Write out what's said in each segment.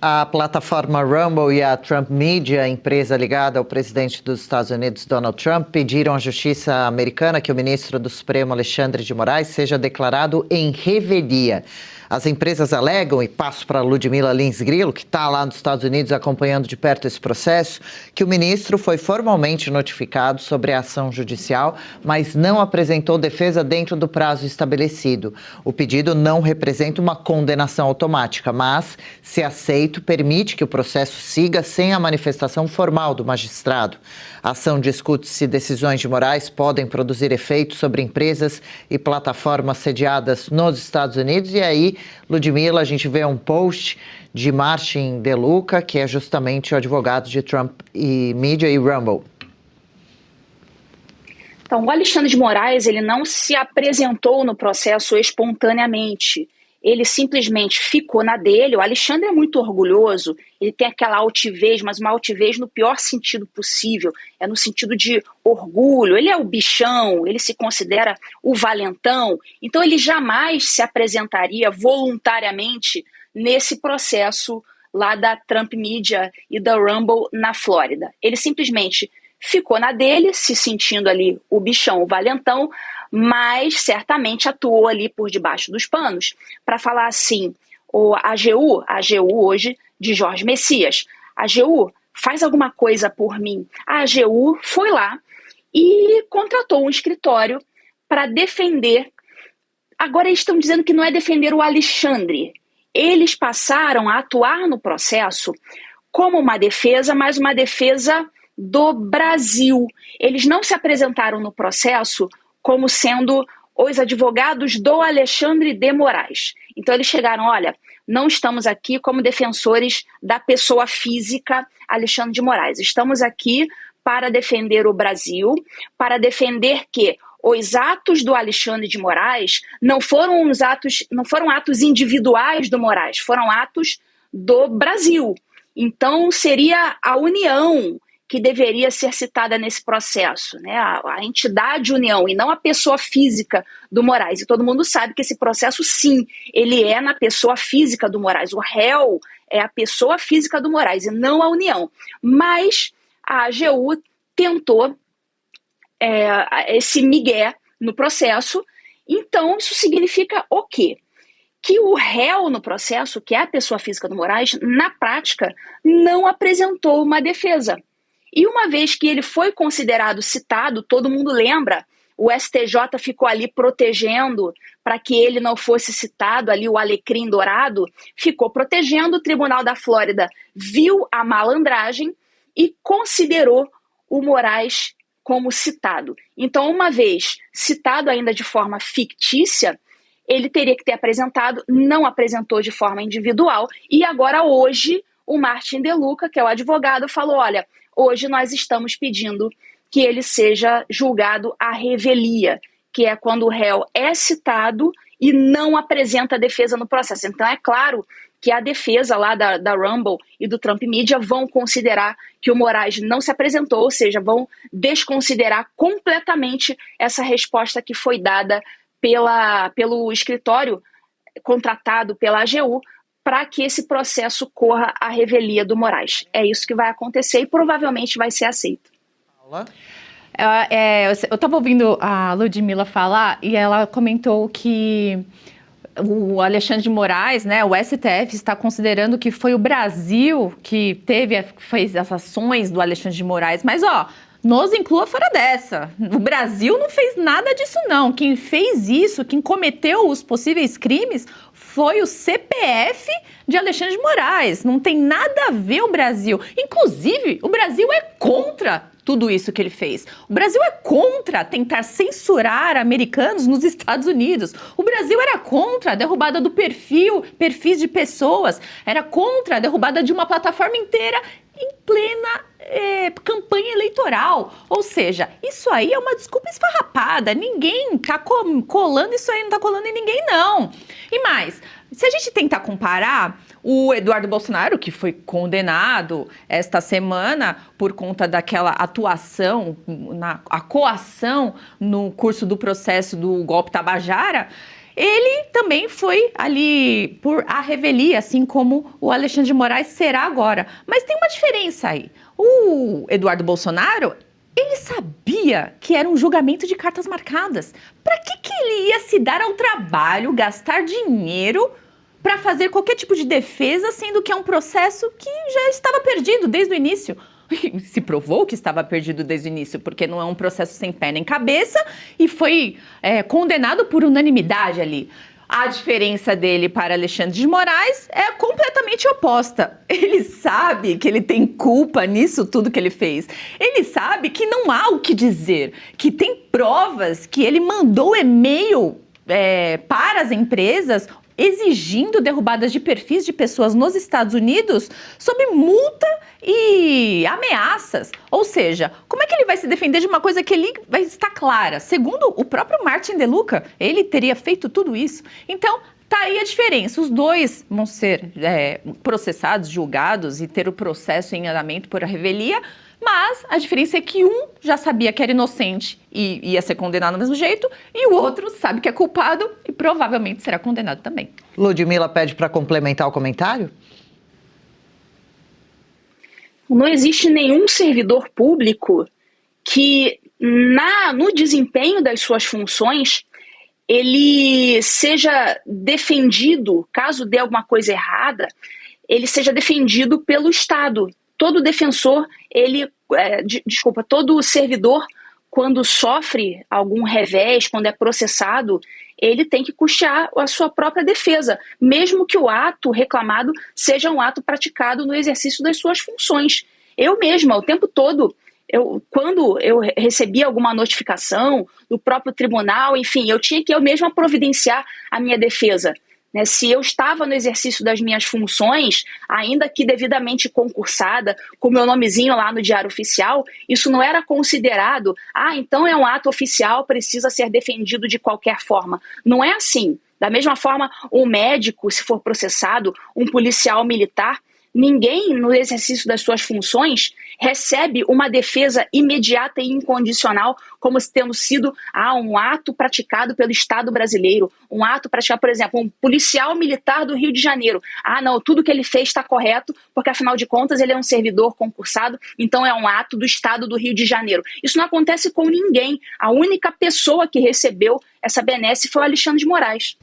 A plataforma Rumble e a Trump Media, empresa ligada ao presidente dos Estados Unidos, Donald Trump, pediram à justiça americana que o ministro do Supremo, Alexandre de Moraes, seja declarado em revelia. As empresas alegam, e passo para a Ludmila Lins Grilo, que está lá nos Estados Unidos acompanhando de perto esse processo, que o ministro foi formalmente notificado sobre a ação judicial, mas não apresentou defesa dentro do prazo estabelecido. O pedido não representa uma condenação automática, mas, se aceito, permite que o processo siga sem a manifestação formal do magistrado. A ação discute se decisões de Moraes podem produzir efeitos sobre empresas e plataformas sediadas nos Estados Unidos. E aí, Ludmila, a gente vê um post de Martin DeLuca, que é justamente o advogado de Trump e Media e Rumble. Então, o Alexandre de Moraes, ele não se apresentou no processo espontaneamente. Ele simplesmente ficou na dele. O Alexandre é muito orgulhoso, ele tem aquela altivez, mas uma altivez no pior sentido possível, é no sentido de orgulho. Ele é o bichão, ele se considera o valentão, então ele jamais se apresentaria voluntariamente nesse processo lá da Trump Media e da Rumble na Flórida. Ele simplesmente ficou na dele, se sentindo ali o bichão, o valentão, mas certamente atuou ali por debaixo dos panos para falar assim, a AGU hoje de Jorge Messias, AGU, faz alguma coisa por mim. A AGU foi lá e contratou um escritório para defender. Agora eles estão dizendo que não é defender o Alexandre. Eles passaram a atuar no processo como uma defesa, mas uma defesa do Brasil. Eles não se apresentaram no processo como sendo os advogados do Alexandre de Moraes. Então eles chegaram, olha, não estamos aqui como defensores da pessoa física Alexandre de Moraes. Estamos aqui para defender o Brasil, para defender que os atos do Alexandre de Moraes não foram atos individuais do Moraes, foram atos do Brasil. Então seria a União que deveria ser citada nesse processo, né? A entidade União e não a pessoa física do Moraes. E todo mundo sabe que esse processo, sim, ele é na pessoa física do Moraes. O réu é a pessoa física do Moraes e não a União. Mas a AGU tentou esse migué no processo. Então, isso significa o quê? Que o réu no processo, que é a pessoa física do Moraes, na prática, não apresentou uma defesa. E uma vez que ele foi considerado citado, todo mundo lembra, o STJ ficou ali protegendo para que ele não fosse citado, ali o alecrim dourado, ficou protegendo, o Tribunal da Flórida viu a malandragem e considerou o Moraes como citado. Então, uma vez citado ainda de forma fictícia, ele teria que ter apresentado, não apresentou de forma individual, e agora hoje o Martin DeLuca, que é o advogado, falou, olha, hoje nós estamos pedindo que ele seja julgado à revelia, que é quando o réu é citado e não apresenta defesa no processo. Então é claro que a defesa lá da Rumble e do Trump Media vão considerar que o Moraes não se apresentou, ou seja, vão desconsiderar completamente essa resposta que foi dada pelo escritório contratado pela AGU, para que esse processo corra à revelia do Moraes. É isso que vai acontecer e provavelmente vai ser aceito. Eu estava ouvindo a Ludmila falar e ela comentou que o Alexandre de Moraes, né, o STF está considerando que foi o Brasil que fez as ações do Alexandre de Moraes, mas nos inclua fora dessa. O Brasil não fez nada disso, não. Quem fez isso, quem cometeu os possíveis crimes, foi o CPF de Alexandre de Moraes. Não tem nada a ver o Brasil. Inclusive, o Brasil é contra tudo isso que ele fez. O Brasil é contra tentar censurar americanos nos Estados Unidos. O Brasil era contra a derrubada do perfis de pessoas. Era contra a derrubada de uma plataforma inteira em plena campanha eleitoral. Ou seja, isso aí é uma desculpa esfarrapada. Ninguém tá colando isso aí, não tá colando em ninguém, não. E mais, se a gente tentar comparar o Eduardo Bolsonaro, que foi condenado esta semana por conta daquela atuação, a coação no curso do processo do golpe Tabajara, ele também foi ali por à revelia, assim como o Alexandre de Moraes será agora. Mas tem uma diferença aí. O Eduardo Bolsonaro, ele sabia que era um julgamento de cartas marcadas. Para que ele ia se dar ao trabalho, gastar dinheiro para fazer qualquer tipo de defesa, sendo que é um processo que já estava perdido desde o início? Se provou que estava perdido desde o início, porque não é um processo sem pé nem cabeça e foi condenado por unanimidade ali. A diferença dele para Alexandre de Moraes é completamente oposta. Ele sabe que ele tem culpa nisso tudo que ele fez. Ele sabe que não há o que dizer, que tem provas que ele mandou e-mail para as empresas exigindo derrubadas de perfis de pessoas nos Estados Unidos sob multa e ameaças. Ou seja, como é que ele vai se defender de uma coisa que ele vai estar clara? Segundo o próprio Martin De Luca, ele teria feito tudo isso. Então, tá aí a diferença. Os dois vão ser processados, julgados e ter o processo em andamento por revelia, mas a diferença é que um já sabia que era inocente e ia ser condenado do mesmo jeito, e o outro sabe que é culpado e provavelmente será condenado também. Ludmila pede para complementar o comentário? Não existe nenhum servidor público que, no desempenho das suas funções, ele seja defendido, caso dê alguma coisa errada, ele seja defendido pelo Estado. Todo defensor, todo servidor, quando sofre algum revés, quando é processado, ele tem que custear a sua própria defesa, mesmo que o ato reclamado seja um ato praticado no exercício das suas funções. Eu mesma, o tempo todo, quando eu recebia alguma notificação do próprio tribunal, enfim, eu tinha que eu mesma providenciar a minha defesa. Se eu estava no exercício das minhas funções, ainda que devidamente concursada, com meu nomezinho lá no Diário Oficial, isso não era considerado, então é um ato oficial, precisa ser defendido de qualquer forma. Não é assim. Da mesma forma, um médico, se for processado, um policial militar, ninguém no exercício das suas funções recebe uma defesa imediata e incondicional como se tendo sido um ato praticado pelo Estado brasileiro, um ato praticado, por exemplo, um policial militar do Rio de Janeiro. Não, tudo que ele fez está correto, porque afinal de contas ele é um servidor concursado, então é um ato do Estado do Rio de Janeiro. Isso não acontece com ninguém. A única pessoa que recebeu essa benesse foi o Alexandre de Moraes.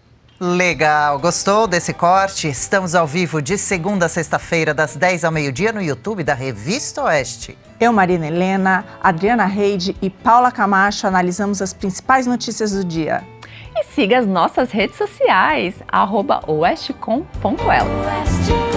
Legal, gostou desse corte? Estamos ao vivo de segunda a sexta-feira, das 10 ao meio-dia, no YouTube da Revista Oeste. Eu, Marina Helena, Adriana Reide e Paula Camacho analisamos as principais notícias do dia. E siga as nossas redes sociais, @oestcom.elas.